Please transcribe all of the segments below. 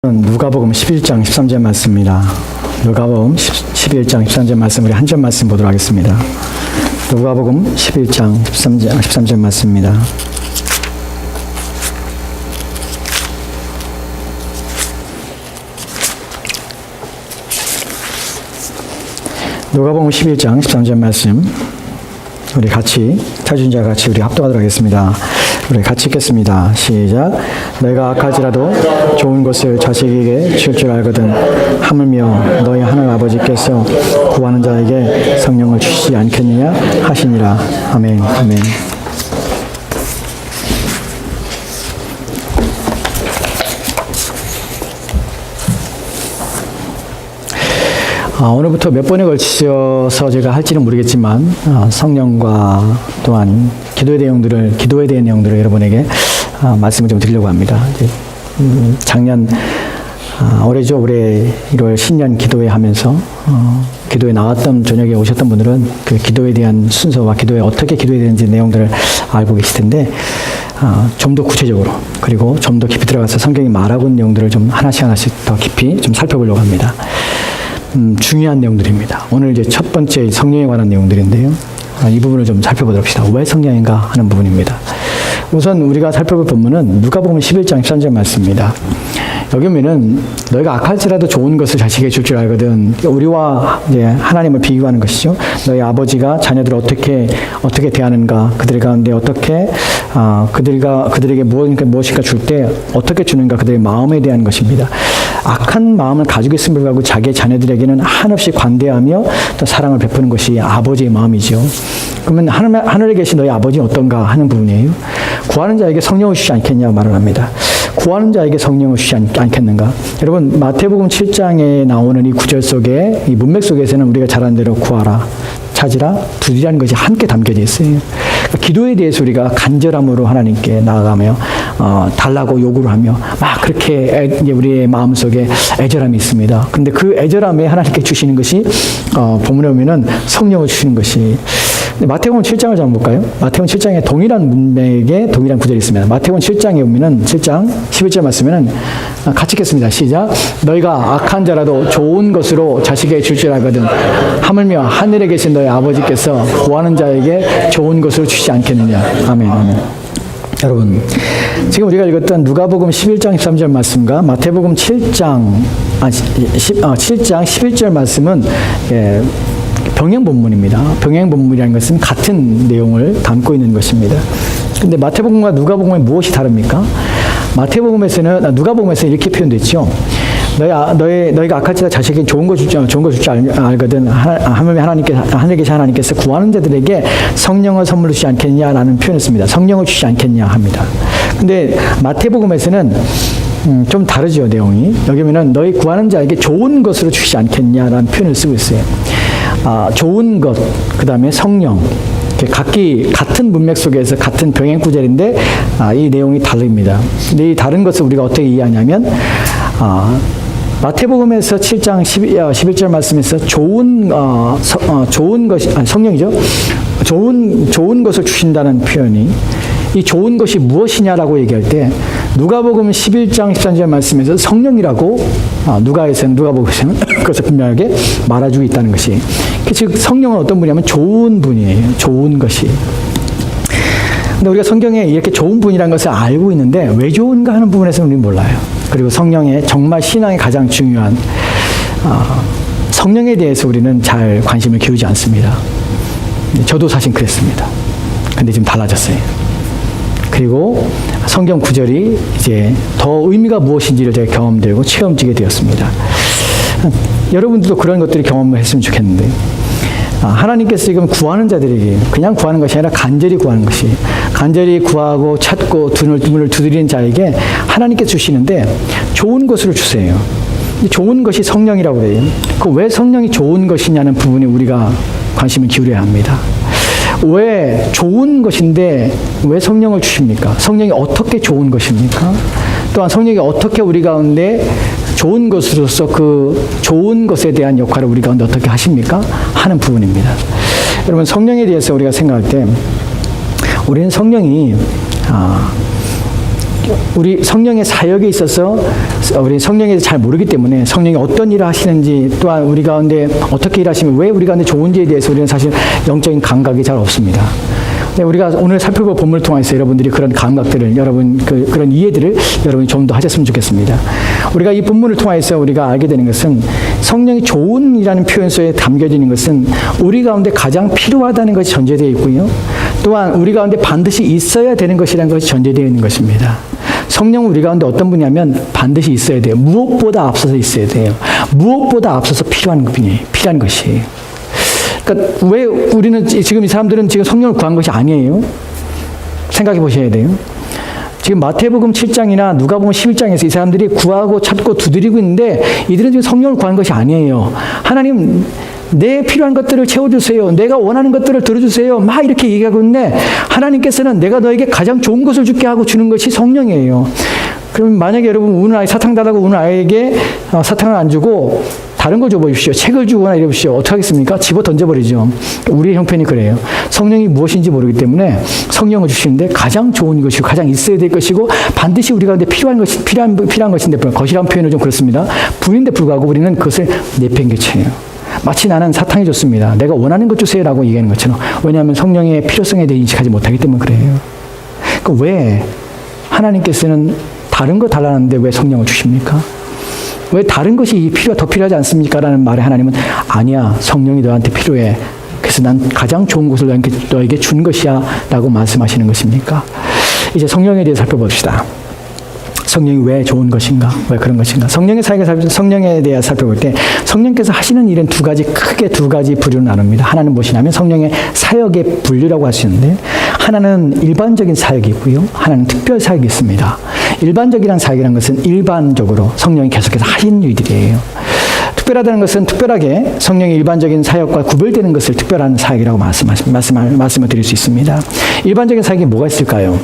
누가복음 11장 13절 말씀입니다. 누가복음 11장 13절 말씀, 우리 한 절 말씀 보도록 하겠습니다. 누가복음 11장 13절 말씀입니다. 누가복음 11장 13절 말씀, 우리 같이 타주인자 같이 우리 합독하도록 하겠습니다. 우리 같이 읽겠습니다. 시작. 내가 악할지라도 좋은 것을 자식에게 줄 줄 알거든 하물며 너희 하늘 아버지께서 구하는 자에게 성령을 주시지 않겠느냐 하시니라. 아멘. 아멘. 오늘부터 몇 번에 걸쳐서 제가 할지는 모르겠지만 성령과 또한 기도에 대한 내용들을 여러분에게 말씀을 좀 드리려고 합니다. 작년 올해죠. 올해 1월 신년 기도회 하면서 기도에 나왔던 저녁에 오셨던 분들은 그 기도에 대한 순서와 기도에 어떻게 기도해야 되는지 내용들을 알고 계실 텐데 좀 더 구체적으로 그리고 좀 더 깊이 들어가서 성경이 말하고 있는 내용들을 좀 하나씩 더 깊이 좀 살펴보려고 합니다. 중요한 내용들입니다. 오늘 이제 첫 번째 성령에 관한 내용들인데요. 이 부분을 좀 살펴보도록 합시다. 왜 성령인가 하는 부분입니다. 우선 우리가 살펴볼 본문은 누가복음 11장 13절 말씀입니다. 여기 보면은 너희가 악할지라도 좋은 것을 자식에게 줄 줄 알거든. 우리와 이제 하나님을 비교하는 것이죠. 너희 아버지가 자녀들을 어떻게 대하는가, 그들 가운데 어떻게 그들에게 무엇인가 줄 때 어떻게 주는가, 그들의 마음에 대한 것입니다. 악한 마음을 가지고 있음을 불구하고 자기의 자녀들에게는 한없이 관대하며 또 사랑을 베푸는 것이 아버지의 마음이죠. 그러면 하늘에 계신 너희 아버지는 어떤가 하는 부분이에요. 구하는 자에게 성령을 주시지 않겠냐 말을 합니다. 구하는 자에게 성령을 주시지 않겠는가? 여러분, 마태복음 7장에 나오는 이 구절 속에, 이 문맥 속에서는 우리가 잘 아는 대로 구하라, 찾으라, 두드리라는 것이 함께 담겨져 있어요. 그러니까 기도에 대해서 우리가 간절함으로 하나님께 나아가며 달라고 요구를 하며 막 그렇게 이제 우리의 마음속에 애절함이 있습니다. 근데 그 애절함에 하나님께 주시는 것이 본문에 보면은 성령을 주시는 것이, 마태복음 7장을 한번 볼까요? 마태복음 7장에 동일한 문맥에 동일한 구절이 있습니다. 마태복음 7장에 보면은 7장 11절 말씀에는 같이 읽겠습니다. 시작. 너희가 악한 자라도 좋은 것으로 자식에게 줄 줄 알거든 하물며 하늘에 계신 너희 아버지께서 구하는 자에게 좋은 것으로 주시지 않겠느냐. 아멘. 아멘. 여러분, 지금 우리가 읽었던 누가복음 11장 13절 말씀과 마태복음 7장 11절 말씀은 병행 본문입니다. 병행 본문이라는 것은 같은 내용을 담고 있는 것입니다. 근데 마태복음과 누가복음에 무엇이 다릅니까? 누가복음에서는 이렇게 표현됐죠. 너희가 악할지라도 자식에게 좋은 거 줄 줄 알거든 하물며 하늘에 계신 하나님께서 구하는 자들에게 성령을 선물로 주지 않겠냐라는 표현을 씁니다. 성령을 주지 않겠냐 합니다. 근데 마태복음에서는 좀 다르죠, 내용이. 여기 보면 너희 구하는 자에게 좋은 것으로 주시지 않겠냐라는 표현을 쓰고 있어요. 좋은 것, 그 다음에 성령, 각기 같은 문맥 속에서 같은 병행 구절인데 이 내용이 다릅니다. 근데 이 다른 것을 우리가 어떻게 이해하냐면 마태복음에서 7장 11절 말씀에서 좋은 것이 성령이죠. 좋은 것을 주신다는 표현이, 이 좋은 것이 무엇이냐라고 얘기할 때 누가복음 11장 13절 말씀에서 성령이라고 누가복음에서는 그것을 분명하게 말해주고 있다는 것이, 즉 성령은 어떤 분이냐면 좋은 분이에요. 좋은 것이. 근데 우리가 성경에 이렇게 좋은 분이라는 것을 알고 있는데 왜 좋은가 하는 부분에서는 우리는 몰라요. 그리고 성령의 정말 신앙의 가장 중요한 성령에 대해서 우리는 잘 관심을 기울이지 않습니다. 저도 사실 그랬습니다. 근데 지금 달라졌어요. 그리고 성경 구절이 이제 더 의미가 무엇인지를 제가 경험되고 체험지게 되었습니다. 여러분들도 그런 것들을 경험을 했으면 좋겠는데, 하나님께서 지금 구하는 자들에게 그냥 구하는 것이 아니라 간절히 구하는 것이, 간절히 구하고 찾고 문을 두드리는 자에게 하나님께 주시는데 좋은 것으로 주세요. 좋은 것이 성령이라고 해요. 왜 성령이 좋은 것이냐는 부분에 우리가 관심을 기울여야 합니다. 왜 좋은 것인데 왜 성령을 주십니까? 성령이 어떻게 좋은 것입니까? 또한 성령이 어떻게 우리 가운데 좋은 것으로서 그 좋은 것에 대한 역할을 우리 가운데 어떻게 하십니까? 하는 부분입니다. 여러분, 성령에 대해서 우리가 생각할 때 우리는 성령이 우리 성령의 사역에 있어서 우리 성령에 대해서 잘 모르기 때문에 성령이 어떤 일을 하시는지 또한 우리 가운데 어떻게 일하시면 왜 우리 가운데 좋은지에 대해서 우리는 사실 영적인 감각이 잘 없습니다. 우리가 오늘 살펴볼 본문을 통해서 여러분들이 그런 감각들을 여러분 그런 이해들을 여러분이 좀 더 하셨으면 좋겠습니다. 우리가 이 본문을 통해서 우리가 알게 되는 것은 성령이 좋은이라는 표현 속에 담겨지는 것은 우리 가운데 가장 필요하다는 것이 전제되어 있고요. 또한 우리 가운데 반드시 있어야 되는 것이라는 것이 전제되어 있는 것입니다. 성령은 우리 가운데 어떤 분이냐면 반드시 있어야 돼요. 무엇보다 앞서서 있어야 돼요. 무엇보다 앞서서 필요한 것이에요. 그러니까 왜 우리는 지금 이 사람들은 지금 성령을 구한 것이 아니에요. 생각해 보셔야 돼요. 지금 마태복음 7장이나 누가복음 11장에서 이 사람들이 구하고 찾고 두드리고 있는데 이들은 지금 성령을 구한 것이 아니에요. 하나님 내 필요한 것들을 채워주세요. 내가 원하는 것들을 들어주세요. 막 이렇게 얘기하고 있는데 하나님께서는 내가 너에게 가장 좋은 것을 줄게 하고 주는 것이 성령이에요. 그럼 만약에 여러분 우는 아이 사탕 달라고 우는 아이에게 사탕을 안 주고 다른 걸 줘보십시오. 책을 주거나 이러십시오. 어떻게 하겠습니까? 집어 던져버리죠. 우리의 형편이 그래요. 성령이 무엇인지 모르기 때문에 성령을 주시는데 가장 좋은 것이고 가장 있어야 될 것이고 반드시 우리 가운데 필요한 것인데 것이라는 표현은 좀 그렇습니다. 부인데 불구하고 우리는 그것을 내팽개쳐요. 마치 나는 사탕이 좋습니다. 내가 원하는 것 주세요라고 얘기하는 것처럼. 왜냐하면 성령의 필요성에 대해 인식하지 못하기 때문에 그래요. 그러니까 왜 하나님께서는 다른 거 달라는데 왜 성령을 주십니까? 왜 다른 것이 더 필요하지 않습니까? 라는 말에 하나님은 아니야. 성령이 너한테 필요해. 그래서 난 가장 좋은 것을 너에게 준 것이야. 라고 말씀하시는 것입니까? 이제 성령에 대해 살펴봅시다. 성령이 왜 좋은 것인가? 왜 그런 것인가? 성령에 대해 살펴볼 때 성령께서 하시는 일은 크게 두 가지 부류로 나눕니다. 하나는 무엇이냐면 성령의 사역의 분류라고 할 수 있는데 하나는 일반적인 사역이 있고요. 하나는 특별 사역이 있습니다. 일반적이라는 사역이라는 것은 일반적으로 성령이 계속해서 하시는 일들이에요. 특별하다는 것은 특별하게 성령의 일반적인 사역과 구별되는 것을 특별한 사역이라고 말씀을 드릴 수 있습니다. 일반적인 사역이 뭐가 있을까요?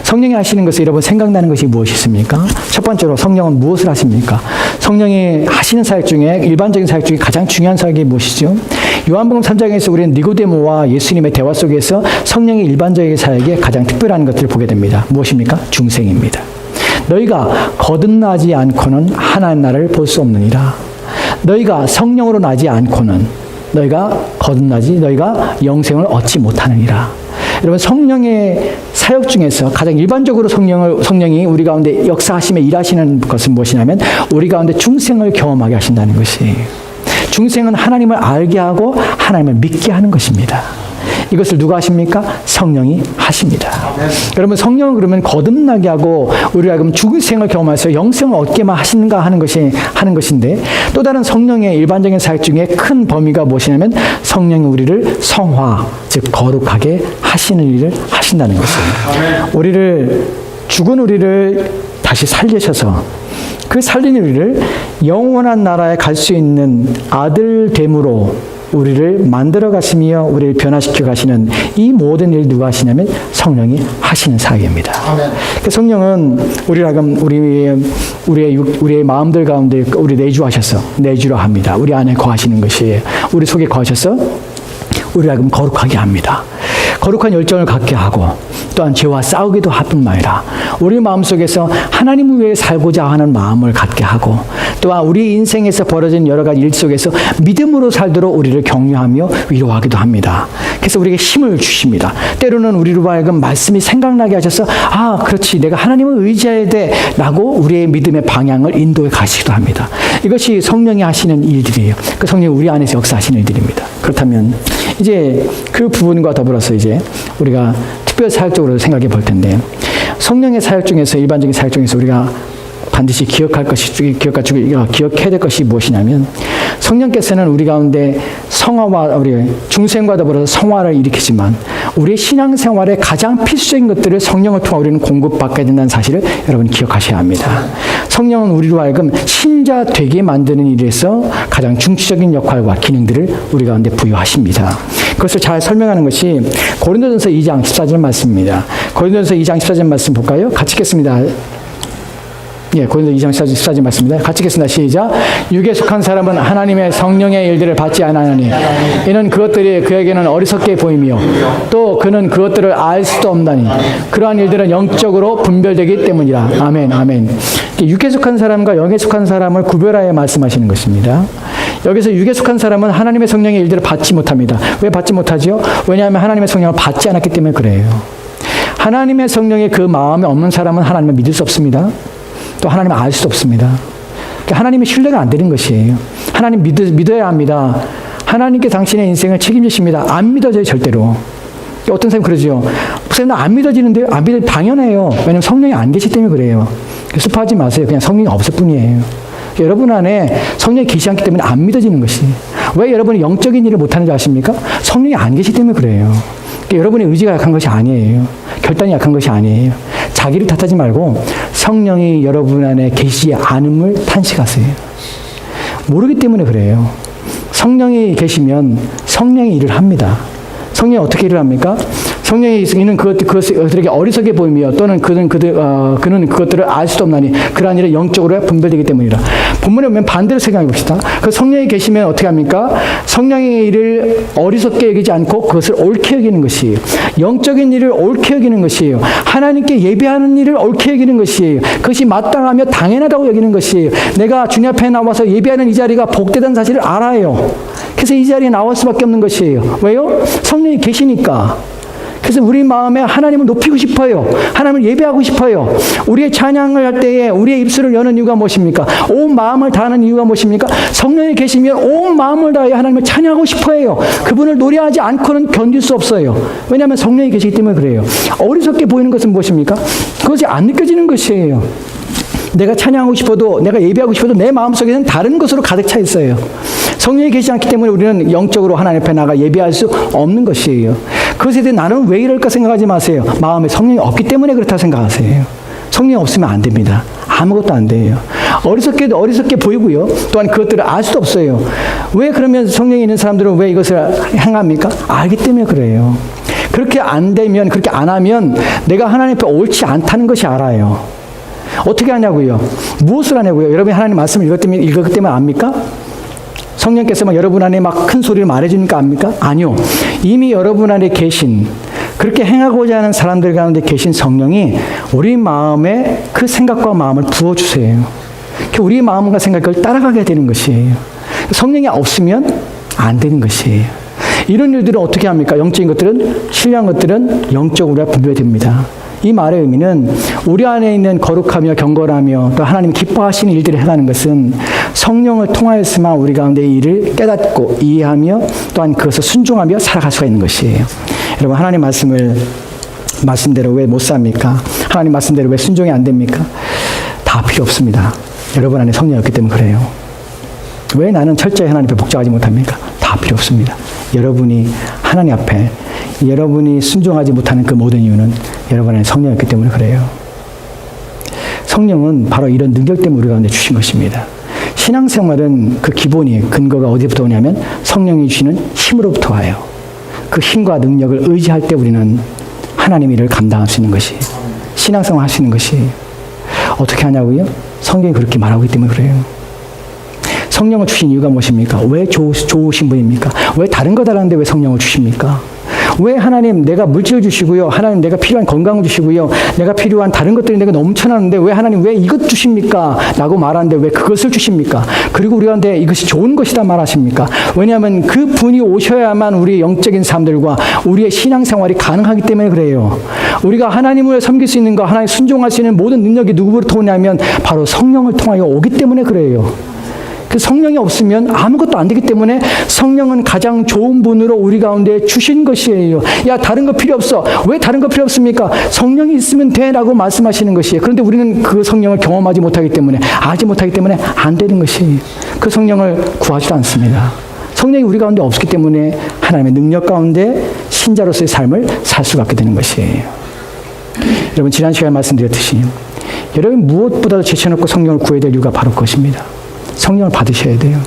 성령이 하시는 것을 여러분 생각나는 것이 무엇이 있습니까? 첫 번째로 성령은 무엇을 하십니까? 성령이 하시는 사역 중에 일반적인 사역 중에 가장 중요한 사역이 무엇이죠? 요한복음 3장에서 우리는 니고데모와 예수님의 대화 속에서 성령의 일반적인 사역에 가장 특별한 것들을 보게 됩니다. 무엇입니까? 중생입니다. 너희가 거듭나지 않고는 하나님 나라를 볼 수 없느니라. 너희가 성령으로 나지 않고는 너희가 영생을 얻지 못하느니라. 여러분 성령의 사역 중에서 가장 일반적으로 성령이 우리 가운데 역사하시며 일하시는 것은 무엇이냐면 우리 가운데 중생을 경험하게 하신다는 것이에요. 중생은 하나님을 알게 하고 하나님을 믿게 하는 것입니다. 이것을 누가 하십니까? 성령이 하십니다. 여러분 성령은 그러면 거듭나게 하고 우리가 그럼 죽은 생을 경험해서 영생을 얻게만 하시는가 하는 것인데 또 다른 성령의 일반적인 사역 중에 큰 범위가 무엇이냐면 성령이 우리를 성화 즉 거룩하게 하시는 일을 하신다는 것입니다. 죽은 우리를 다시 살리셔서 그 살린 우리를 영원한 나라에 갈 수 있는 아들됨으로 우리를 만들어 가시며 우리를 변화시켜 가시는 이 모든 일을 누가 하시냐면 성령이 하시는 사역입니다. 그 성령은 우리의 마음들 가운데 우리 내주로 합니다. 우리 안에 거하시는 것이에요. 우리 속에 거하셔서 우리를 거룩하게 합니다. 거룩한 열정을 갖게 하고 또한 죄와 싸우기도 할 뿐만 아니라 우리 마음속에서 하나님을 위해 살고자 하는 마음을 갖게 하고 또한 우리 인생에서 벌어진 여러 가지 일 속에서 믿음으로 살도록 우리를 격려하며 위로하기도 합니다. 그래서 우리에게 힘을 주십니다. 때로는 우리로 하여금 말씀이 생각나게 하셔서 그렇지 내가 하나님을 의지해야 돼 라고 우리의 믿음의 방향을 인도해 가시기도 합니다. 이것이 성령이 하시는 일들이에요. 그 성령이 우리 안에서 역사하시는 일들입니다. 그렇다면 이제 그 부분과 더불어서 이제 우리가 특별 사역적으로 생각해 볼 텐데 성령의 사역 중에서 일반적인 사역 중에서 우리가 반드시 기억해야 될 것이 무엇이냐면 성령께서는 우리 가운데 우리 중생과 더불어서 성화를 일으키지만 우리의 신앙생활에 가장 필수적인 것들을 성령을 통해 우리는 공급받게 된다는 사실을 여러분 기억하셔야 합니다. 성령은 우리로 하여금 신자 되게 만드는 일에서 가장 중추적인 역할과 기능들을 우리 가운데 부여하십니다. 그것을 잘 설명하는 것이 고린도전서 2장 14절 말씀입니다. 고린도전서 2장 14절 말씀 볼까요? 같이 읽겠습니다. 고린도 2장 14절 말씀입니다. 같이 읽겠습니다. 시작. 육에 속한 사람은 하나님의 성령의 일들을 받지 아니하나니 이는 그것들이 그에게는 어리석게 보이며 또 그는 그것들을 알 수도 없나니 그러한 일들은 영적으로 분별되기 때문이라. 아멘, 아멘. 육에 속한 사람과 영에 속한 사람을 구별하여 말씀하시는 것입니다. 여기서 육에 속한 사람은 하나님의 성령의 일들을 받지 못합니다. 왜 받지 못하지요? 왜냐하면 하나님의 성령을 받지 않았기 때문에 그래요. 하나님의 성령의 그 마음이 없는 사람은 하나님을 믿을 수 없습니다. 또 하나님을 알 수도 없습니다. 그러니까 하나님의 신뢰가 안 되는 것이에요. 하나님 믿어야 합니다. 하나님께 당신의 인생을 책임지십니다. 안 믿어져요, 절대로. 어떤 사람이 그러죠. 목사님, 나 안 믿어지는데요? 안 믿어지면 당연해요. 왜냐하면 성령이 안 계시기 때문에 그래요. 슬퍼하지 마세요. 그냥 성령이 없을 뿐이에요. 여러분 안에 성령이 계시지 않기 때문에 안 믿어지는 것이. 왜 여러분이 영적인 일을 못하는 줄 아십니까? 성령이 안 계시기 때문에 그래요. 그러니까 여러분의 의지가 약한 것이 아니에요. 결단이 약한 것이 아니에요. 자기를 탓하지 말고 성령이 여러분 안에 계시지 않음을 탄식하세요. 모르기 때문에 그래요. 성령이 계시면 성령이 일을 합니다. 성령이 어떻게 일을 합니까? 성령이 있는 그것들에게 어리석게 보이며 또는 그는 그것들을 알 수도 없나니 그러한 일은 영적으로 분별되기 때문이라. 본문에 보면 반대로 생각해 봅시다. 그 성령이 계시면 어떻게 합니까? 성령의 일을 어리석게 여기지 않고 그것을 옳게 여기는 것이에요. 영적인 일을 옳게 여기는 것이에요. 하나님께 예배하는 일을 옳게 여기는 것이에요. 그것이 마땅하며 당연하다고 여기는 것이에요. 내가 주님 앞에 나와서 예배하는 이 자리가 복되다는 사실을 알아요. 그래서 이 자리에 나올 수밖에 없는 것이에요. 왜요? 성령이 계시니까. 그래서 우리 마음에 하나님을 높이고 싶어요. 하나님을 예배하고 싶어요. 우리의 찬양을 할 때에 우리의 입술을 여는 이유가 무엇입니까? 온 마음을 다하는 이유가 무엇입니까? 성령이 계시면 온 마음을 다해 하나님을 찬양하고 싶어요. 그분을 노래하지 않고는 견딜 수 없어요. 왜냐하면 성령이 계시기 때문에 그래요. 어리석게 보이는 것은 무엇입니까? 그것이 안 느껴지는 것이에요. 내가 찬양하고 싶어도, 내가 예배하고 싶어도 내 마음속에는 다른 것으로 가득 차 있어요. 성령이 계시지 않기 때문에 우리는 영적으로 하나님 앞에 나가 예배할 수 없는 것이에요. 그것에 대해 나는 왜 이럴까 생각하지 마세요. 마음에 성령이 없기 때문에 그렇다 생각하세요. 성령이 없으면 안 됩니다. 아무것도 안 돼요. 어리석게 보이고요. 또한 그것들을 알 수도 없어요. 왜 그러면 성령이 있는 사람들은 왜 이것을 행합니까? 알기 때문에 그래요. 그렇게 안 되면, 그렇게 안 하면 내가 하나님 앞에 옳지 않다는 것이 알아요. 어떻게 하냐고요? 무엇을 하냐고요? 여러분이 하나님 말씀을 읽었기 때문에 압니까? 성령께서 막 여러분 안에 막 큰 소리를 말해주니까 압니까? 아니요. 이미 여러분 안에 계신, 그렇게 행하고자 하는 사람들 가운데 계신 성령이 우리 마음에 그 생각과 마음을 부어주세요. 우리 마음과 생각을 따라가게 되는 것이에요. 성령이 없으면 안 되는 것이에요. 이런 일들은 어떻게 합니까? 영적인 것들은, 신령한 것들은 영적으로 분별됩니다. 이 말의 의미는 우리 안에 있는 거룩하며 경건하며 또 하나님 기뻐하시는 일들을 해가는 것은 성령을 통하여서만 우리 가운데 이 일을 깨닫고 이해하며 또한 그것을 순종하며 살아갈 수가 있는 것이에요. 여러분, 하나님 말씀대로 왜 못 삽니까? 하나님 말씀대로 왜 순종이 안 됩니까? 다 필요 없습니다. 여러분 안에 성령이 없기 때문에 그래요. 왜 나는 철저히 하나님 앞에 복종하지 못합니까? 다 필요 없습니다. 여러분이 하나님 앞에 여러분이 순종하지 못하는 그 모든 이유는 여러분 안에 성령이 없기 때문에 그래요. 성령은 바로 이런 능력 때문에 우리 가운데 주신 것입니다. 신앙생활은 그 기본이, 근거가 어디부터 오냐면 성령이 주시는 힘으로부터 와요. 그 힘과 능력을 의지할 때 우리는 하나님 일을 감당할 수 있는 것이, 신앙생활 할 수 있는 것이. 어떻게 하냐고요? 성경이 그렇게 말하고 있기 때문에 그래요. 성령을 주신 이유가 무엇입니까? 왜 좋으신 분입니까? 왜 다른 거 달라는데 왜 성령을 주십니까? 왜 하나님 내가 물질을 주시고요. 하나님 내가 필요한 건강을 주시고요. 내가 필요한 다른 것들이 내가 넘쳐나는데 왜 하나님 왜 이것 주십니까? 라고 말하는데 왜 그것을 주십니까? 그리고 우리한테 이것이 좋은 것이다 말하십니까? 왜냐하면 그 분이 오셔야만 우리의 영적인 삶들과 우리의 신앙생활이 가능하기 때문에 그래요. 우리가 하나님을 섬길 수 있는 것, 하나님 순종할 수 있는 모든 능력이 누구로부터 오냐면 바로 성령을 통하여 오기 때문에 그래요. 그 성령이 없으면 아무것도 안 되기 때문에 성령은 가장 좋은 분으로 우리 가운데 주신 것이에요. 야, 다른 거 필요 없어. 왜 다른 거 필요 없습니까? 성령이 있으면 돼 라고 말씀하시는 것이에요. 그런데 우리는 그 성령을 경험하지 못하기 때문에, 알지 못하기 때문에 안 되는 것이에요. 그 성령을 구하지도 않습니다. 성령이 우리 가운데 없기 때문에 하나님의 능력 가운데 신자로서의 삶을 살 수가 없게 되는 것이에요. 여러분, 지난 시간에 말씀드렸듯이 여러분 무엇보다도 제쳐놓고 성령을 구해야 될 이유가 바로 그것입니다. 성령을 받으셔야 돼요.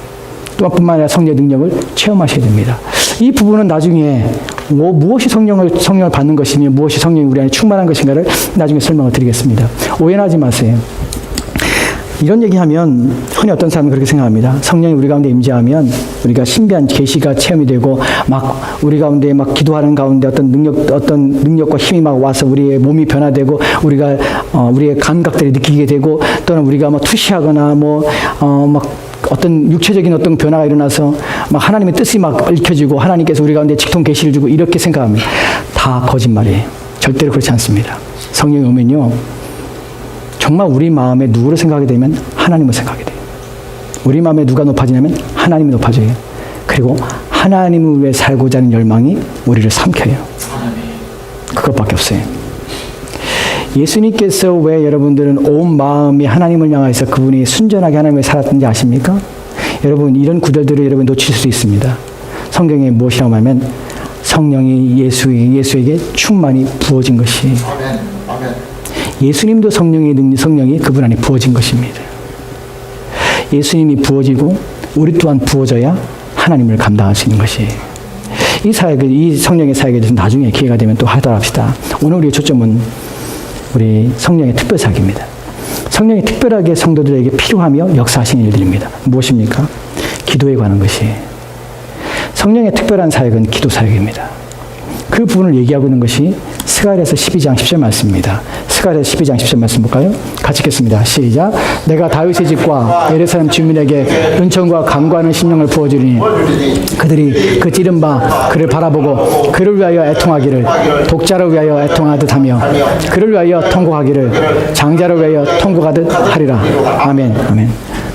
또한 뿐만 아니라 성령의 능력을 체험하셔야 됩니다. 이 부분은 나중에 무엇이 성령을 받는 것이며 무엇이 성령이 우리 안에 충만한 것인가를 나중에 설명을 드리겠습니다. 오해하지 마세요. 이런 얘기하면 흔히 어떤 사람은 그렇게 생각합니다. 성령이 우리 가운데 임재하면 우리가 신비한 계시가 체험이 되고 막 우리 가운데 막 기도하는 가운데 어떤 능력과 힘이 막 와서 우리의 몸이 변화되고 우리가 우리의 감각들이 느끼게 되고 또는 우리가 막 투시하거나 막 어떤 육체적인 어떤 변화가 일어나서 막 하나님의 뜻이 막 읽혀지고 하나님께서 우리 가운데 직통 계시를 주고 이렇게 생각합니다. 다 거짓말이에요. 절대로 그렇지 않습니다. 성령이 오면요, 정말 우리 마음에 누구를 생각하게 되면 하나님을 생각하게 돼요. 우리 마음에 누가 높아지냐면 하나님이 높아져요. 그리고 하나님을 위해 살고자 하는 열망이 우리를 삼켜요. 그것밖에 없어요. 예수님께서 왜 여러분들은 온 마음이 하나님을 향해서 그분이 순전하게 하나님을 살았던지 아십니까? 여러분, 이런 구절들을 여러분 놓칠 수 있습니다. 성경에 무엇이라고 하면 성령이 예수에게 충만히 부어진 것이, 예수님도 성령이 그분 안에 부어진 것입니다. 예수님이 부어지고 우리 또한 부어져야 하나님을 감당할 수 있는 것이에요. 이 성령의 사역에 대해서 나중에 기회가 되면 또 하도록 합시다. 오늘 우리의 초점은 우리 성령의 특별 사역입니다. 성령이 특별하게 성도들에게 필요하며 역사하시는 일들입니다. 무엇입니까? 기도에 관한 것이에요. 성령의 특별한 사역은 기도 사역입니다. 그 부분을 얘기하고 있는 것이 스가랴서 12장 10절 말씀입니다. 스가랴서 12장 10절 말씀 볼까요? 같이 읽겠습니다. 시작. 내가 다윗의 집과 예루살렘 주민에게 은총과 강구하는 심령을 부어주리니 그들이 그 찌른 바 그를 바라보고 그를 위하여 애통하기를 독자를 위하여 애통하듯 하며 그를 위하여 통곡하기를 장자를 위하여 통곡하듯 하리라. 아멘. 아멘.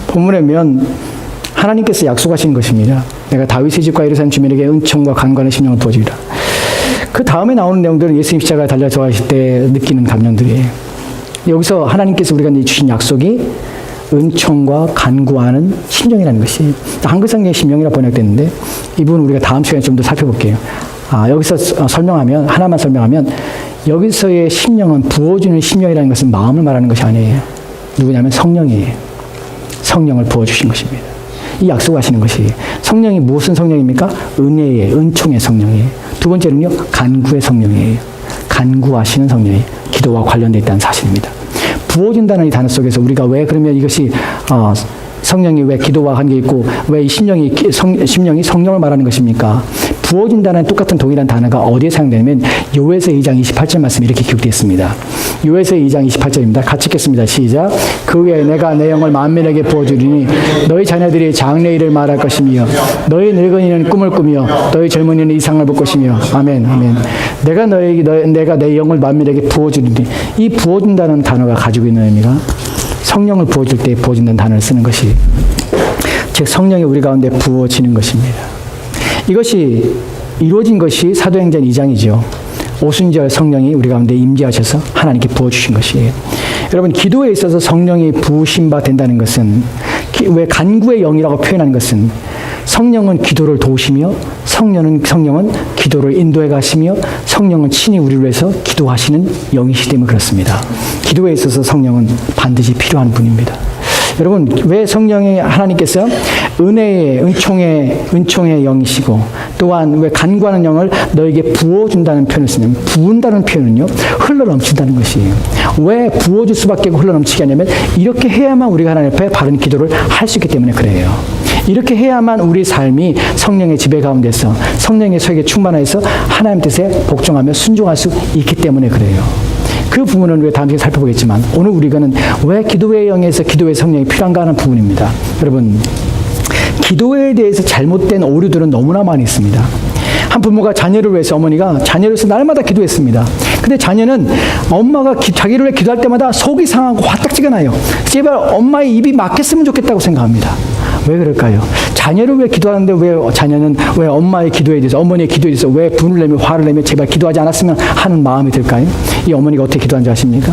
본문에 보면 하나님께서 약속하시는 것입니다. 내가 다윗의 집과 예루살렘 주민에게 은총과 강구하는 심령을 부어주리라. 그 다음에 나오는 내용들은 예수님 십자가에 달려 들어가실 때 느끼는 감정들이에요. 여기서 하나님께서 우리가 주신 약속이 은총과 간구하는 심령이라는 것이 한글성경의 심령이라고 번역됐는데 이 부분 우리가 다음 시간에 좀 더 살펴볼게요. 여기서 하나만 설명하면 여기서의 심령은 부어주는 심령이라는 것은 마음을 말하는 것이 아니에요. 누구냐면 성령이에요. 성령을 부어주신 것입니다. 이 약속하시는 것이 성령이 무슨 성령입니까? 은혜의, 은총의 성령이에요. 두 번째는요, 간구의 성령이에요. 간구하시는 성령이 기도와 관련되어 있다는 사실입니다. 부어준다는 이 단어 속에서 우리가 왜 그러면 이것이 성령이 왜 기도와 관계 있고 왜 이 심령이 성령을 말하는 것입니까? 부어준다는 똑같은 동일한 단어가 어디에 사용되냐면 요에서 2장 28절 말씀이 이렇게 기록되어 있습니다. 요에서 2장 28절입니다. 같이 읽겠습니다. 시작. 그 후에 내가 내 영을 만민에게 부어주리니 너희 자녀들이 장래일을 말할 것이며 너희 늙은이는 꿈을 꾸며 너희 젊은이는 이상을 볼 것이며 아멘. 아멘. 내가 내 영을 만민에게 부어주리니 이 부어준다는 단어가 가지고 있는 의미가 성령을 부어줄 때 부어준다는 단어를 쓰는 것이 즉 성령이 우리 가운데 부어지는 것입니다. 이것이 이루어진 것이 사도행전 2장이죠. 오순절 성령이 우리 가운데 임재하셔서 하나님께 부어주신 것이에요. 여러분, 기도에 있어서 성령이 부으신 바 된다는 것은 왜 간구의 영이라고 표현하는 것은 성령은 기도를 도우시며 성령은 기도를 인도해 가시며 성령은 친히 우리를 위해서 기도하시는 영이시기 때문에 그렇습니다. 기도에 있어서 성령은 반드시 필요한 분입니다. 여러분, 왜 성령의 하나님께서 은혜의 은총의 영이시고 또한 왜 간구하는 영을 너에게 부어준다는 표현을 쓰냐면 부은다는 표현은요 흘러넘친다는 것이에요. 왜 부어줄 수밖에 없고 흘러넘치게 하냐면 이렇게 해야만 우리가 하나님 앞에 바른 기도를 할 수 있기 때문에 그래요. 이렇게 해야만 우리 삶이 성령의 지배 가운데서 성령의 소액에 충만해서 하나님 뜻에 복종하며 순종할 수 있기 때문에 그래요. 그 부분은 우리가 다음 시간에 살펴보겠지만 오늘 우리가는 왜 기도의 영에서 기도의 성령이 필요한가 하는 부분입니다. 여러분, 기도에 대해서 잘못된 오류들은 너무나 많이 있습니다. 한 부모가 자녀를 위해서 어머니가 자녀를 위해서 날마다 기도했습니다. 근데 자녀는 엄마가 자기를 위해 기도할 때마다 속이 상하고 화딱지가 나요. 제발 엄마의 입이 막혔으면 좋겠다고 생각합니다. 왜 그럴까요? 자녀를 위해 기도하는데 왜 자녀는 왜 엄마의 기도에 대해서 어머니의 기도에 대해서 왜 분을 내며 화를 내며 제발 기도하지 않았으면 하는 마음이 들까요? 이 어머니가 어떻게 기도하는지 아십니까?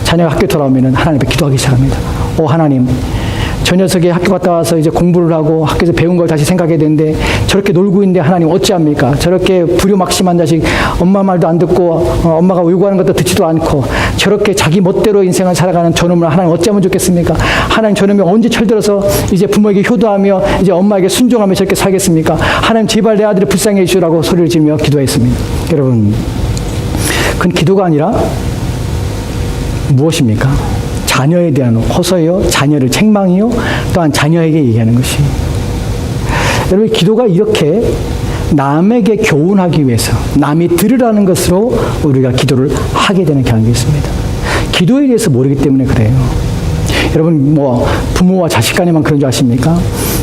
자녀가 학교 돌아오면 하나님 앞에 기도하기 시작합니다. 오 하나님, 저 녀석이 학교 갔다 와서 이제 공부를 하고 학교에서 배운 걸 다시 생각해야 되는데 저렇게 놀고 있는데 하나님 어찌합니까? 저렇게 불효막심한 자식, 엄마 말도 안 듣고 엄마가 요구하는 것도 듣지도 않고 저렇게 자기 멋대로 인생을 살아가는 저놈을 하나님 어찌하면 좋겠습니까? 하나님 저놈이 언제 철들어서 이제 부모에게 효도하며 이제 엄마에게 순종하며 저렇게 살겠습니까? 하나님 제발 내 아들을 불쌍히 해주라고 소리를 지르며 기도했습니다. 여러분, 그건 기도가 아니라 무엇입니까? 자녀에 대한 호소요, 자녀를 책망이요, 또한 자녀에게 얘기하는 것이. 여러분, 기도가 이렇게 남에게 교훈하기 위해서, 남이 들으라는 것으로 우리가 기도를 하게 되는 경향이 있습니다. 기도에 대해서 모르기 때문에 그래요. 여러분, 부모와 자식 간에만 그런 줄 아십니까?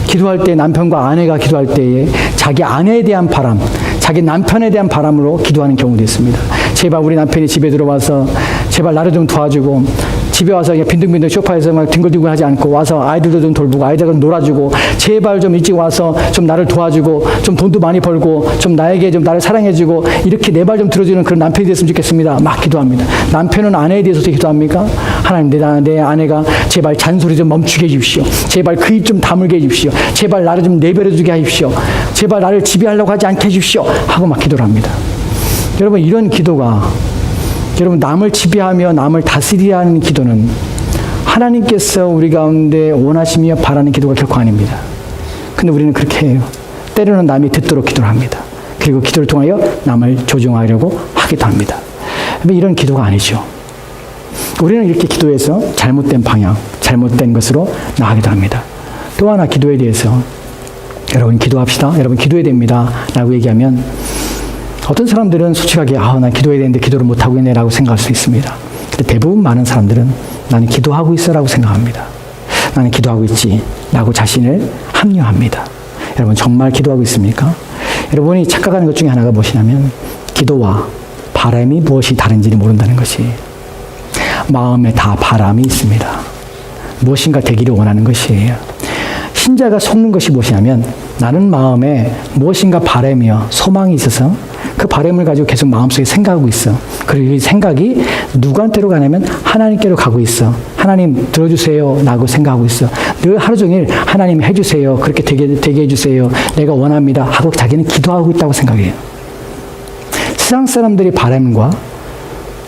기도할 때, 남편과 아내가 기도할 때에 자기 아내에 대한 바람, 자기 남편에 대한 바람으로 기도하는 경우도 있습니다. 제발 우리 남편이 집에 들어와서 제발 나를 좀 도와주고, 집에 와서 그냥 빈둥빈둥 소파에서 막 뒹굴뒹굴 하지 않고 와서 아이들도 좀 돌보고 아이들과 놀아주고, 제발 좀 일찍 와서 좀 나를 도와주고, 좀 돈도 많이 벌고, 좀 나에게 좀 나를 사랑해주고, 이렇게 내 말 좀 들어주는 그런 남편이 됐으면 좋겠습니다. 막 기도합니다. 남편은 아내에 대해서 어떻게 기도합니까? 하나님, 내 아내가 제발 잔소리 좀 멈추게 해주십시오. 제발 그 입 좀 다물게 해주십시오. 제발 나를 좀 내버려두게 하십시오. 제발 나를 지배하려고 하지 않게 해주십시오. 하고 막 기도를 합니다. 여러분, 이런 기도가, 여러분, 남을 지배하며 남을 다스리라는 기도는 하나님께서 우리 가운데 원하시며 바라는 기도가 결코 아닙니다. 근데 우리는 그렇게 해요. 때로는 남이 듣도록 기도를 합니다. 그리고 기도를 통하여 남을 조종하려고 하기도 합니다. 이런 기도가 아니죠. 우리는 이렇게 기도해서 잘못된 방향, 잘못된 것으로 나가기도 합니다. 또 하나, 기도에 대해서 여러분 기도합시다, 여러분 기도해야 됩니다 라고 얘기하면 어떤 사람들은 솔직하게 난 기도해야 되는데 기도를 못하고 있네 라고 생각할 수 있습니다. 근데 대부분 많은 사람들은 나는 기도하고 있어 라고 생각합니다. 나는 기도하고 있지 라고 자신을 합리화합니다. 여러분, 정말 기도하고 있습니까? 여러분이 착각하는 것 중에 하나가 무엇이냐면 기도와 바람이 무엇이 다른지를 모른다는 것이. 마음에 다 바람이 있습니다. 무엇인가 되기를 원하는 것이에요. 신자가 속는 것이 무엇이냐면 나는 마음에 무엇인가 바람이요, 소망이 있어서 그 바람을 가지고 계속 마음속에 생각하고 있어. 그리고 이 생각이 누구한테로 가냐면 하나님께로 가고 있어. 하나님 들어주세요 라고 생각하고 있어. 늘 하루 종일 하나님 해주세요, 그렇게 되게 해주세요, 내가 원합니다 하고 자기는 기도하고 있다고 생각해요. 세상 사람들이 바람과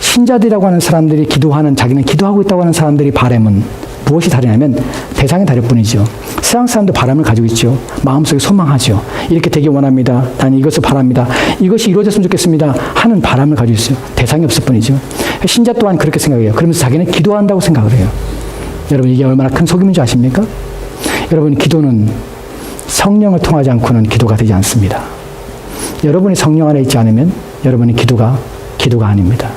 신자들이라고 하는 사람들이 기도하는, 자기는 기도하고 있다고 하는 사람들이 바람은 무엇이 다르냐면 대상이 다를 뿐이죠. 세상 사람도 바람을 가지고 있죠. 마음속에 소망하죠. 이렇게 되길 원합니다. 나는 이것을 바랍니다. 이것이 이루어졌으면 좋겠습니다 하는 바람을 가지고 있어요. 대상이 없을 뿐이죠. 신자 또한 그렇게 생각해요. 그러면서 자기는 기도한다고 생각을 해요. 여러분, 이게 얼마나 큰 속임인 줄 아십니까? 여러분, 기도는 성령을 통하지 않고는 기도가 되지 않습니다. 여러분이 성령 안에 있지 않으면 여러분의 기도가 아닙니다.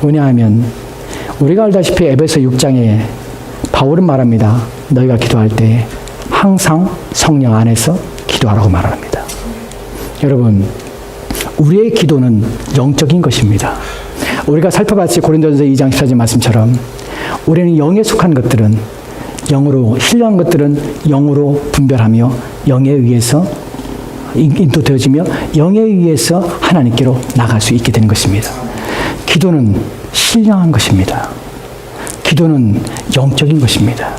왜냐하면 우리가 알다시피 에베소 6장에 바울은 말합니다. 너희가 기도할 때 항상 성령 안에서 기도하라고 말합니다. 여러분, 우리의 기도는 영적인 것입니다. 우리가 살펴봤지 고린도전서 2장 14절 말씀처럼 우리는 영에 속한 것들은 영으로, 신령한 것들은 영으로 분별하며 영에 의해서 인도되어지며 영에 의해서 하나님께로 나갈 수 있게 되는 것입니다. 기도는 신령한 것입니다. 기도는 영적인 것입니다.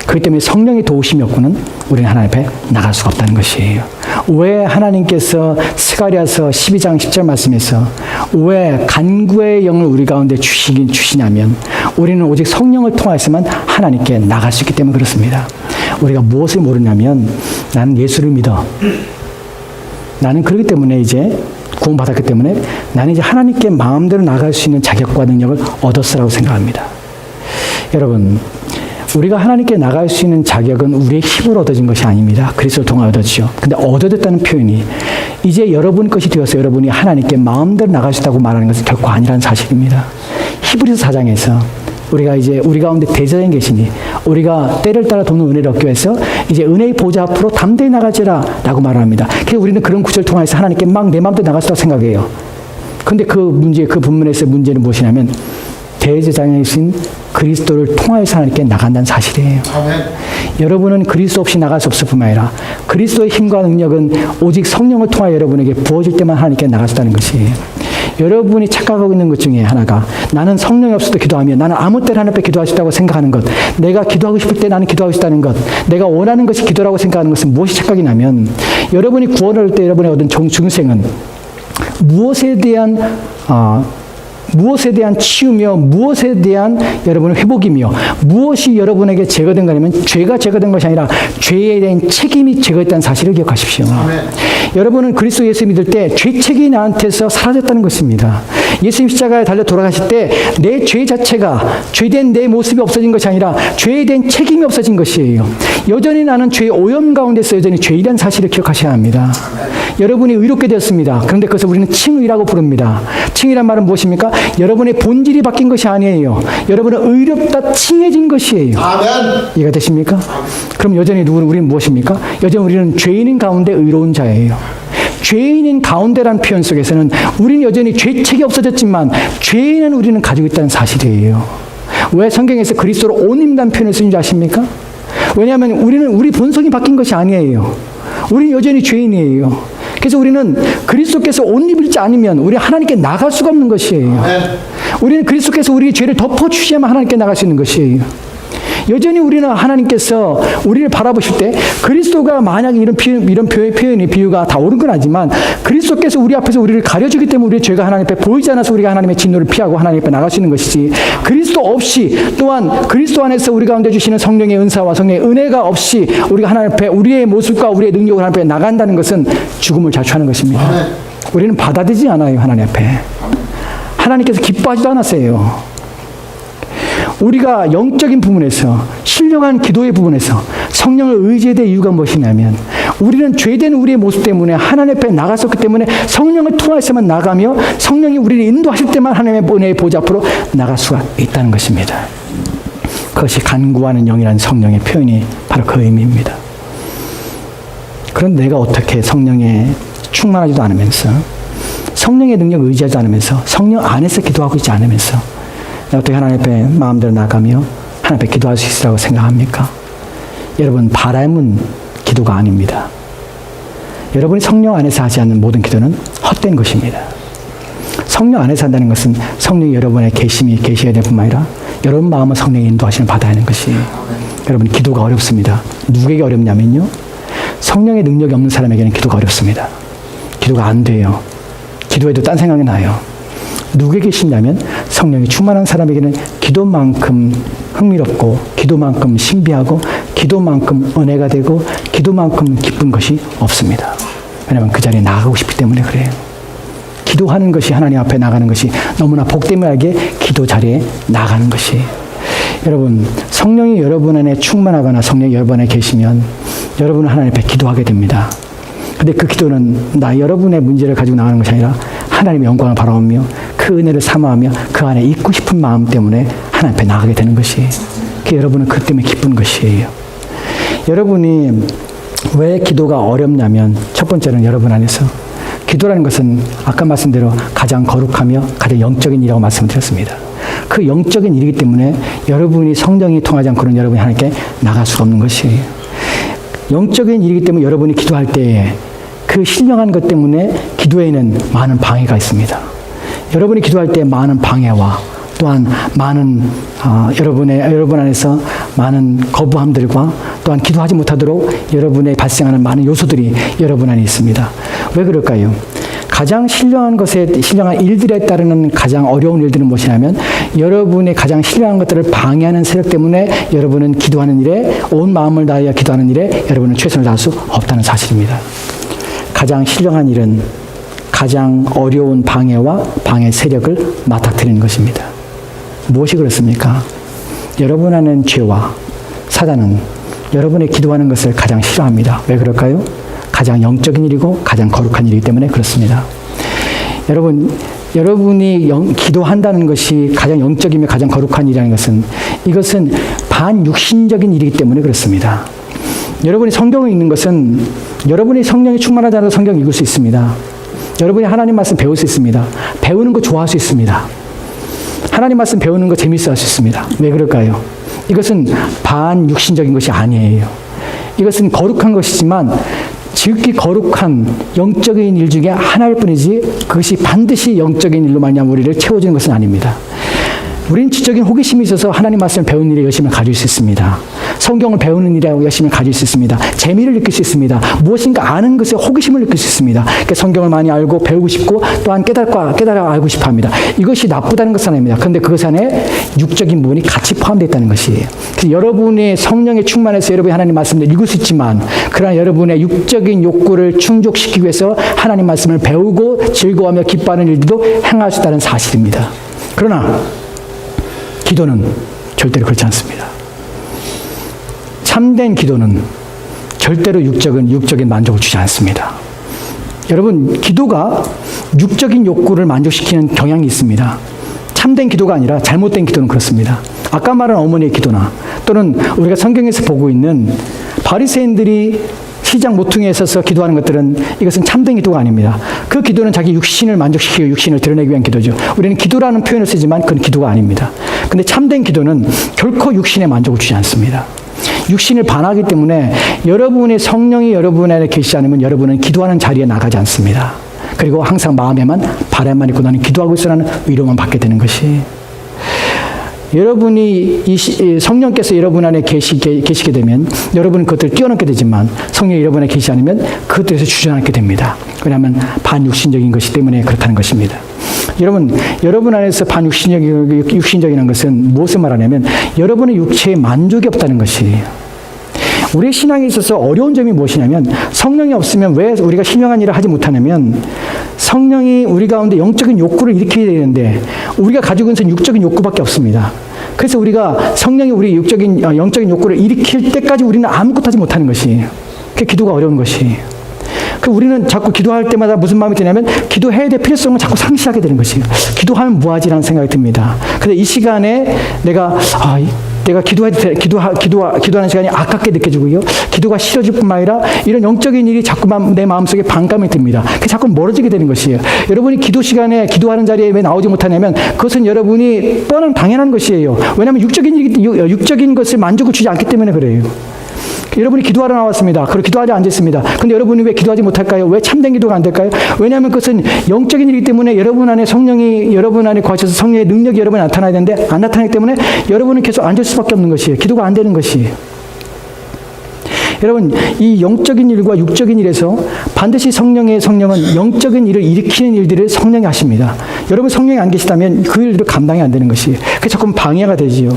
그렇기 때문에 성령의 도우심이 없고는 우리는 하나님 앞에 나갈 수가 없다는 것이에요. 왜 하나님께서 스가랴서 12장 10절 말씀에서 왜 간구의 영을 우리 가운데 주시냐면 우리는 오직 성령을 통해서만 하나님께 나갈 수 있기 때문에 그렇습니다. 우리가 무엇을 모르냐면 나는 예수를 믿어. 나는 그렇기 때문에 이제 구원받았기 때문에 나는 이제 하나님께 마음대로 나갈 수 있는 자격과 능력을 얻었으라고 생각합니다. 여러분, 우리가 하나님께 나갈 수 있는 자격은 우리의 힘으로 얻어진 것이 아닙니다. 그리스도를 통하여 얻어지죠. 근데 얻어졌다는 표현이 이제 여러분 것이 되어서 여러분이 하나님께 마음대로 나갈 수 있다고 말하는 것은 결코 아니라는 사실입니다. 히브리서 4장에서 우리가 이제 우리 가운데 대제사장이 계시니 우리가 때를 따라 돕는 은혜를 얻기 위해서 이제 은혜의 보좌 앞으로 담대히 나가지라 라고 말합니다. 그래서 우리는 그런 구절을 통해서 하나님께 막 내 마음대로 나갈 수 있다고 생각해요. 근데 그 본문에서의 문제는 무엇이냐면 대제사장이신 그리스도를 통하여서 하나님께 나간다는 사실이에요. 아멘. 여러분은 그리스도 없이 나갈 수 없을 뿐만 아니라 그리스도의 힘과 능력은 오직 성령을 통하여 여러분에게 부어질 때만 하나님께 나갈 수 있다는 것이에요. 여러분이 착각하고 있는 것 중에 하나가 나는 성령이 없어도 기도하며 나는 아무 때나 하나님 앞에 기도할 수 있다고 생각하는 것, 내가 기도하고 싶을 때 나는 기도하고 싶다는 것, 내가 원하는 것이 기도라고 생각하는 것은 무엇이 착각이냐면 여러분이 구원을 얻을 때 여러분이 얻은 중생은 무엇에 대한 무엇에 대한 치유며 무엇에 대한 여러분의 회복이며 무엇이 여러분에게 제거된 거냐면 죄가 제거된 것이 아니라 죄에 대한 책임이 제거했다는 사실을 기억하십시오. 아멘. 여러분은 그리스도 예수 믿을 때 죄책이 나한테서 사라졌다는 것입니다. 예수님 십자가에 달려 돌아가실 때 내 죄 자체가 죄된 내 모습이 없어진 것이 아니라 죄에 대한 책임이 없어진 것이에요. 여전히 나는 죄의 오염 가운데서 여전히 죄이라는 사실을 기억하셔야 합니다. 여러분이 의롭게 되었습니다. 그런데 그것을 우리는 칭의라고 부릅니다. 칭의란 말은 무엇입니까? 여러분의 본질이 바뀐 것이 아니에요. 여러분은 의롭다 칭해진 것이에요. 아멘. 이해가 되십니까? 그럼 여전히 우리는 무엇입니까? 여전히 우리는 죄인인 가운데 의로운 자예요. 죄인인 가운데라는 표현 속에서는 우리는 여전히 죄책이 없어졌지만 죄인은 우리는 가지고 있다는 사실이에요. 왜 성경에서 그리스도로 옷 입는다는 표현을 쓰는지 아십니까? 왜냐하면 우리 본성이 바뀐 것이 아니에요. 우리는 여전히 죄인이에요. 그래서 우리는 그리스도께서 옷 입을지 않으면 우리 하나님께 나갈 수가 없는 것이에요. 우리는 그리스도께서 우리의 죄를 덮어주셔야만 하나님께 나갈 수 있는 것이에요. 여전히 우리는 하나님께서 우리를 바라보실 때 그리스도가 만약에 이런 비유가 다 옳은 건 아니지만 그리스도께서 우리 앞에서 우리를 가려주기 때문에 우리의 죄가 하나님 앞에 보이지 않아서 우리가 하나님의 진노를 피하고 하나님 앞에 나갈 수 있는 것이지 그리스도 없이 또한 그리스도 안에서 우리 가운데 주시는 성령의 은사와 성령의 은혜가 없이 우리가 하나님 앞에 우리의 모습과 우리의 능력을 하나님 앞에 나간다는 것은 죽음을 자초하는 것입니다. 우리는 받아들이지 않아요. 하나님 앞에. 하나님께서 기뻐하지도 않았어요. 우리가 영적인 부분에서 신령한 기도의 부분에서 성령을 의지해야 될 이유가 무엇이냐면 우리는 죄된 우리의 모습 때문에 하나님 앞에 나갔었기 때문에 성령을 통해서만 나가며 성령이 우리를 인도하실 때만 하나님의 은혜의 보좌 앞으로 나갈 수가 있다는 것입니다. 그것이 간구하는 영이라는 성령의 표현이 바로 그 의미입니다. 그런데 내가 어떻게 성령에 충만하지도 않으면서 성령의 능력을 의지하지 않으면서 성령 안에서 기도하고 있지 않으면서 어떻게 하나님 앞에 마음대로 나가며 하나님 앞에 기도할 수 있으라고 생각합니까? 여러분, 바람은 기도가 아닙니다. 여러분이 성령 안에서 하지 않는 모든 기도는 헛된 것입니다. 성령 안에서 한다는 것은 성령이 여러분의 계셔야 될 뿐만 아니라 여러분 마음은 성령의 인도하심을 받아야 하는 것이에요. 여러분, 기도가 어렵습니다. 누구에게 어렵냐면요. 성령의 능력이 없는 사람에게는 기도가 어렵습니다. 기도가 안 돼요. 기도해도 딴 생각이 나요. 누구에게 신냐면 성령이 충만한 사람에게는 기도만큼 흥미롭고 기도만큼 신비하고 기도만큼 은혜가 되고 기도만큼 기쁜 것이 없습니다. 왜냐하면 그 자리에 나가고 싶기 때문에 그래요. 기도하는 것이 하나님 앞에 나가는 것이 너무나 복되하게 기도 자리에 나가는 것이에요. 여러분, 성령이 여러분 안에 충만하거나 성령이 여러분 안에 계시면 여러분은 하나님 앞에 기도하게 됩니다. 근데 그 기도는 여러분의 문제를 가지고 나가는 것이 아니라 하나님의 영광을 바라보며 그 은혜를 사모하며 그 안에 있고 싶은 마음 때문에 하나님 앞에 나가게 되는 것이에요. 여러분은 그 때문에 기쁜 것이에요. 여러분이 왜 기도가 어렵냐면 첫 번째는 여러분 안에서 기도라는 것은 아까 말씀대로 가장 거룩하며 가장 영적인 일이라고 말씀드렸습니다. 그 영적인 일이기 때문에 여러분이 성령이 통하지 않고는 여러분이 하나님께 나갈 수가 없는 것이에요. 영적인 일이기 때문에 여러분이 기도할 때에 그 신령한 것 때문에 기도에는 많은 방해가 있습니다. 여러분이 기도할 때 많은 방해와 또한 많은 여러분 안에서 많은 거부함들과 또한 기도하지 못하도록 여러분에 발생하는 많은 요소들이 여러분 안에 있습니다. 왜 그럴까요? 가장 신령한 일들에 따르는 가장 어려운 일들은 무엇이냐면 여러분의 가장 신령한 것들을 방해하는 세력 때문에 여러분은 기도하는 일에 온 마음을 다하여 기도하는 일에 여러분은 최선을 다할 수 없다는 사실입니다. 가장 신령한 일은 가장 어려운 방해와 방해 세력을 맞닥뜨리는 것입니다. 무엇이 그렇습니까? 여러분 안에는 죄와 사단은 여러분의 기도하는 것을 가장 싫어합니다. 왜 그럴까요? 가장 영적인 일이고 가장 거룩한 일이기 때문에 그렇습니다. 여러분이 기도한다는 것이 가장 영적이며 가장 거룩한 일이라는 것은 이것은 반육신적인 일이기 때문에 그렇습니다. 여러분이 성경을 읽는 것은 여러분이 성령이 충만하지 않아도 성경을 읽을 수 있습니다. 여러분이 하나님 말씀 배울 수 있습니다. 배우는 거 좋아할 수 있습니다. 하나님 말씀 배우는 거 재밌어 할 수 있습니다. 왜 그럴까요? 이것은 반육신적인 것이 아니에요. 이것은 거룩한 것이지만 지극히 거룩한 영적인 일 중에 하나일 뿐이지 그것이 반드시 영적인 일로 말미암아 우리를 채워주는 것은 아닙니다. 우리는 지적인 호기심이 있어서 하나님 말씀을 배우는 일에 열심을 가질 수 있습니다. 성경을 배우는 일에 열심을 가질 수 있습니다. 재미를 느낄 수 있습니다. 무엇인가 아는 것에 호기심을 느낄 수 있습니다. 그러니까 성경을 많이 알고 배우고 싶고 또한 깨달아 알고 싶어 합니다. 이것이 나쁘다는 것은 아닙니다. 그런데 그것 안에 육적인 부분이 같이 포함되어 있다는 것이에요. 그래서 여러분의 성령의 충만해서 여러분이 하나님 말씀을 읽을 수 있지만 그러나 여러분의 육적인 욕구를 충족시키기 위해서 하나님 말씀을 배우고 즐거워하며 기뻐하는 일들도 행할 수 있다는 사실입니다. 그러나 기도는 절대로 그렇지 않습니다. 참된 기도는 절대로 육적인 만족을 주지 않습니다. 여러분, 기도가 육적인 욕구를 만족시키는 경향이 있습니다. 참된 기도가 아니라 잘못된 기도는 그렇습니다. 아까 말한 어머니의 기도나 또는 우리가 성경에서 보고 있는 바리새인들이 시장 모퉁이에 서서 기도하는 것들은 이것은 참된 기도가 아닙니다. 그 기도는 자기 육신을 만족시키고 육신을 드러내기 위한 기도죠. 우리는 기도라는 표현을 쓰지만 그건 기도가 아닙니다. 근데 참된 기도는 결코 육신의 만족을 주지 않습니다. 육신을 반하기 때문에 여러분의 성령이 여러분 안에 계시지 않으면 여러분은 기도하는 자리에 나가지 않습니다. 그리고 항상 마음에만 바람만 있고 나는 기도하고 있으라는 위로만 받게 되는 것이, 여러분이 성령께서 여러분 안에 계시게 되면 여러분은 그것들을 뛰어넘게 되지만 성령이 여러분 안에 계시지 않으면 그것들에서 주저앉게 됩니다. 왜냐하면 반육신적인 것이기 때문에 그렇다는 것입니다. 여러분 안에서 반육신적인 것은 무엇을 말하냐면 여러분의 육체에 만족이 없다는 것이에요. 우리의 신앙에 있어서 어려운 점이 무엇이냐면 성령이 없으면 왜 우리가 신령한 일을 하지 못하냐면 성령이 우리 가운데 영적인 욕구를 일으켜야 되는데 우리가 가지고 있는 것은 육적인 욕구밖에 없습니다. 그래서 우리가 성령이 우리 영적인 욕구를 일으킬 때까지 우리는 아무것도 하지 못하는 것이에요. 그게 기도가 어려운 것이에요. 우리는 자꾸 기도할 때마다 무슨 마음이 드냐면 기도해야 될 필요성을 자꾸 상실하게 되는 것이에요. 기도하면 뭐하지라는 생각이 듭니다. 그래서 이 시간에 내가 기도하는 시간이 아깝게 느껴지고요. 기도가 싫어질 뿐만 아니라 이런 영적인 일이 자꾸만 내 마음속에 반감이 듭니다. 자꾸 멀어지게 되는 것이에요. 여러분이 기도 시간에 기도하는 자리에 왜 나오지 못하냐면 그것은 여러분이 뻔한 당연한 것이에요. 왜냐하면 육적인 것을 만족을 주지 않기 때문에 그래요. 여러분이 기도하러 나왔습니다. 그리고 기도하지 않았습니다. 근데 여러분이 왜 기도하지 못할까요? 왜 참된 기도가 안 될까요? 왜냐하면 그것은 영적인 일이기 때문에 여러분 안에 성령이 여러분 안에 거하셔서 성령의 능력이 여러분에 나타나야 되는데 안 나타나기 때문에 여러분은 계속 앉을 수밖에 없는 것이에요. 기도가 안 되는 것이에요. 여러분, 이 영적인 일과 육적인 일에서 반드시 성령은 영적인 일을 일으키는 일들을 성령이 하십니다. 여러분 성령이 안 계시다면 그 일들을 감당이 안 되는 것이에요. 그게 조금 방해가 되지요.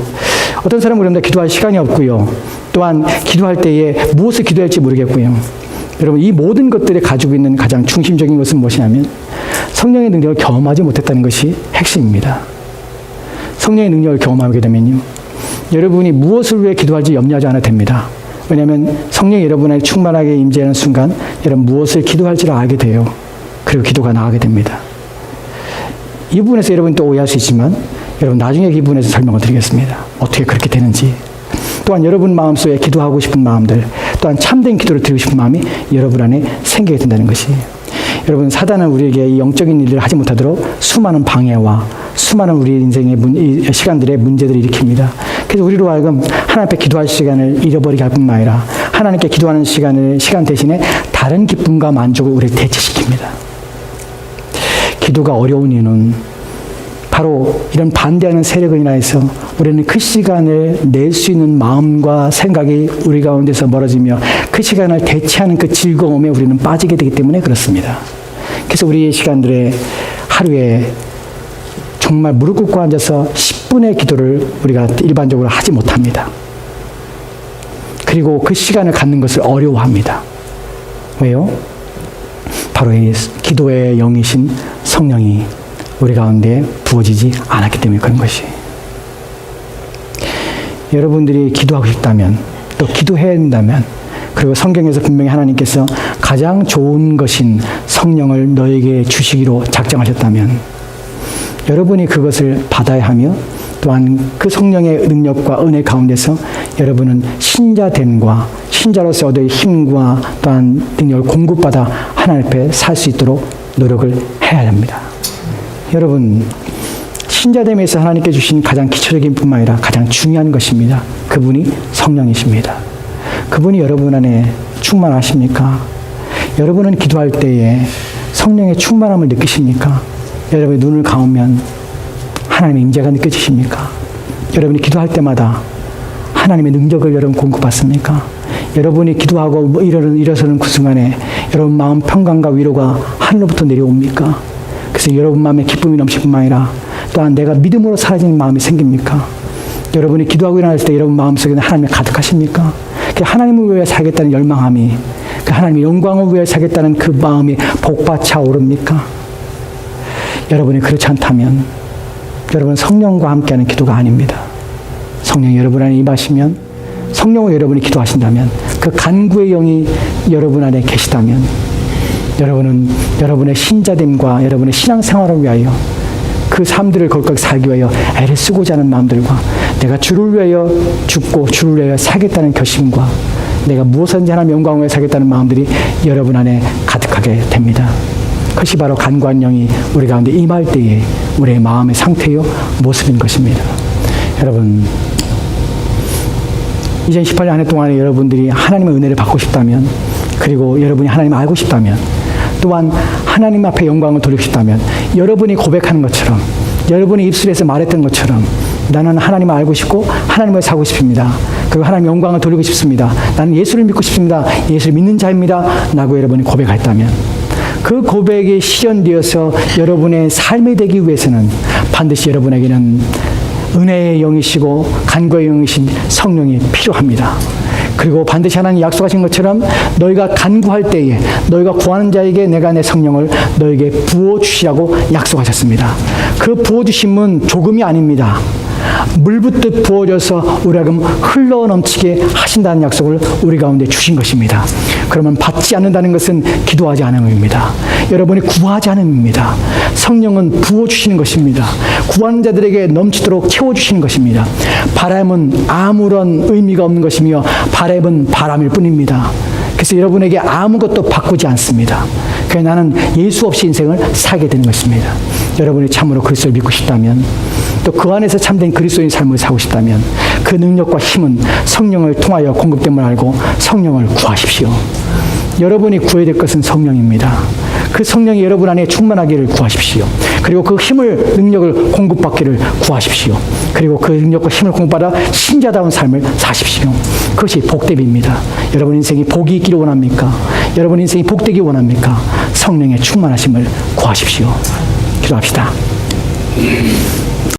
어떤 사람은 그럽니다. 기도할 시간이 없고요. 또한 기도할 때에 무엇을 기도해야 할지 모르겠고요. 여러분, 이 모든 것들에 가지고 있는 가장 중심적인 것은 무엇이냐면 성령의 능력을 경험하지 못했다는 것이 핵심입니다. 성령의 능력을 경험하게 되면요, 여러분이 무엇을 위해 기도할지 염려하지 않아도 됩니다. 왜냐하면 성령이 여러분에게 충만하게 임재하는 순간 여러분 무엇을 기도할지를 알게 돼요. 그리고 기도가 나가게 됩니다. 이 부분에서 여러분이 또 오해할 수 있지만 여러분 나중에 이 부분에서 설명을 드리겠습니다. 어떻게 그렇게 되는지. 또한 여러분 마음속에 기도하고 싶은 마음들, 또한 참된 기도를 드리고 싶은 마음이 여러분 안에 생기게 된다는 것이에요. 여러분, 사단은 우리에게 이 영적인 일을 하지 못하도록 수많은 방해와 수많은 우리 인생의 시간들의 문제들을 일으킵니다. 그래서 우리로 하여금 하나님 앞에 기도할 시간을 잃어버리게 할 뿐만 아니라 하나님께 기도하는 시간 대신에 다른 기쁨과 만족을 우리에게 대체시킵니다. 기도가 어려운 이유는 바로 이런 반대하는 세력을 인하여서 우리는 그 시간을 낼 수 있는 마음과 생각이 우리 가운데서 멀어지며 그 시간을 대체하는 그 즐거움에 우리는 빠지게 되기 때문에 그렇습니다. 그래서 우리의 시간들에 하루에 정말 무릎 꿇고 앉아서 10분의 기도를 우리가 일반적으로 하지 못합니다. 그리고 그 시간을 갖는 것을 어려워합니다. 왜요? 바로 이 기도의 영이신 성령이 우리 가운데 부어지지 않았기 때문에 그런 것이. 여러분들이 기도하고 싶다면, 또 기도해야 된다면, 그리고 성경에서 분명히 하나님께서 가장 좋은 것인 성령을 너에게 주시기로 작정하셨다면 여러분이 그것을 받아야 하며 또한 그 성령의 능력과 은혜 가운데서 여러분은 신자됨과 신자로서 얻을 힘과 또한 능력을 공급받아 하나님 앞에 살 수 있도록 노력을 해야 합니다. 여러분, 신자됨에서 하나님께 주신 가장 기초적인 뿐만 아니라 가장 중요한 것입니다. 그분이 성령이십니다. 그분이 여러분 안에 충만하십니까? 여러분은 기도할 때에 성령의 충만함을 느끼십니까? 여러분의 눈을 감으면 하나님의 임재가 느껴지십니까? 여러분이 기도할 때마다 하나님의 능력을 여러분 공급받습니까? 여러분이 기도하고 뭐 일어서는 그 순간에 여러분 마음 평강과 위로가 하늘로부터 내려옵니까? 그래서 여러분 마음에 기쁨이 넘칠 뿐만 아니라 또한 내가 믿음으로 사라지는 마음이 생깁니까? 여러분이 기도하고 일어났을 때 여러분 마음속에는 하나님이 가득하십니까? 그 하나님을 위해 살겠다는 열망함이, 그 하나님의 영광을 위해 살겠다는 그 마음이 복받쳐 오릅니까? 여러분이 그렇지 않다면 여러분 성령과 함께하는 기도가 아닙니다. 성령이 여러분 안에 임하시면, 성령으로 여러분이 기도하신다면, 그 간구의 영이 여러분 안에 계시다면 여러분은 여러분의 신자됨과 여러분의 신앙생활을 위하여 그 삶들을 거룩하게 살기 위하여 애를 쓰고자 하는 마음들과 내가 주를 위하여 죽고 주를 위하여 살겠다는 결심과 내가 무엇이든지 하나님 영광을 위해 살겠다는 마음들이 여러분 안에 가득하게 됩니다. 그것이 바로 간구한 영이 우리 가운데 임할 때에 우리의 마음의 상태요 모습인 것입니다. 여러분, 2018년 한 해 동안에 여러분들이 하나님의 은혜를 받고 싶다면, 그리고 여러분이 하나님을 알고 싶다면, 또한 하나님 앞에 영광을 돌리고 싶다면 여러분이 고백하는 것처럼, 여러분이 입술에서 말했던 것처럼 나는 하나님을 알고 싶고 하나님을 사고 싶습니다. 그리고 하나님의 영광을 돌리고 싶습니다. 나는 예수를 믿고 싶습니다. 예수를 믿는 자입니다. 라고 여러분이 고백했다면 그 고백이 실현되어서 여러분의 삶이 되기 위해서는 반드시 여러분에게는 은혜의 영이시고 간구의 영이신 성령이 필요합니다. 그리고 반드시 하나님 약속하신 것처럼 너희가 간구할 때에 너희가 구하는 자에게 내가 내 성령을 너에게 부어주시라고 약속하셨습니다. 그 부어주심은 조금이 아닙니다. 물붓듯 부어져서 우리 하금 흘러넘치게 하신다는 약속을 우리 가운데 주신 것입니다. 그러면 받지 않는다는 것은 기도하지 않은 의미입니다. 여러분이 구하지 않은 의미입니다. 성령은 부어주시는 것입니다. 구하는 자들에게 넘치도록 채워주시는 것입니다. 바람은 아무런 의미가 없는 것이며 바람은 바람일 뿐입니다. 그래서 여러분에게 아무것도 바꾸지 않습니다. 그래서 나는 예수 없이 인생을 살게 되는 것입니다. 여러분이 참으로 그리스도를 믿고 싶다면, 또 그 안에서 참된 그리스도인 삶을 살고 싶다면 그 능력과 힘은 성령을 통하여 공급됨을 알고 성령을 구하십시오. 여러분이 구해야 될 것은 성령입니다. 그 성령이 여러분 안에 충만하기를 구하십시오. 그리고 그 힘을, 능력을 공급받기를 구하십시오. 그리고 그 능력과 힘을 공급받아 신자다운 삶을 사십시오. 그것이 복됨입니다. 여러분 인생이 복이 있기를 원합니까? 여러분 인생이 복되기 원합니까? 성령의 충만하심을 구하십시오. 기도합시다.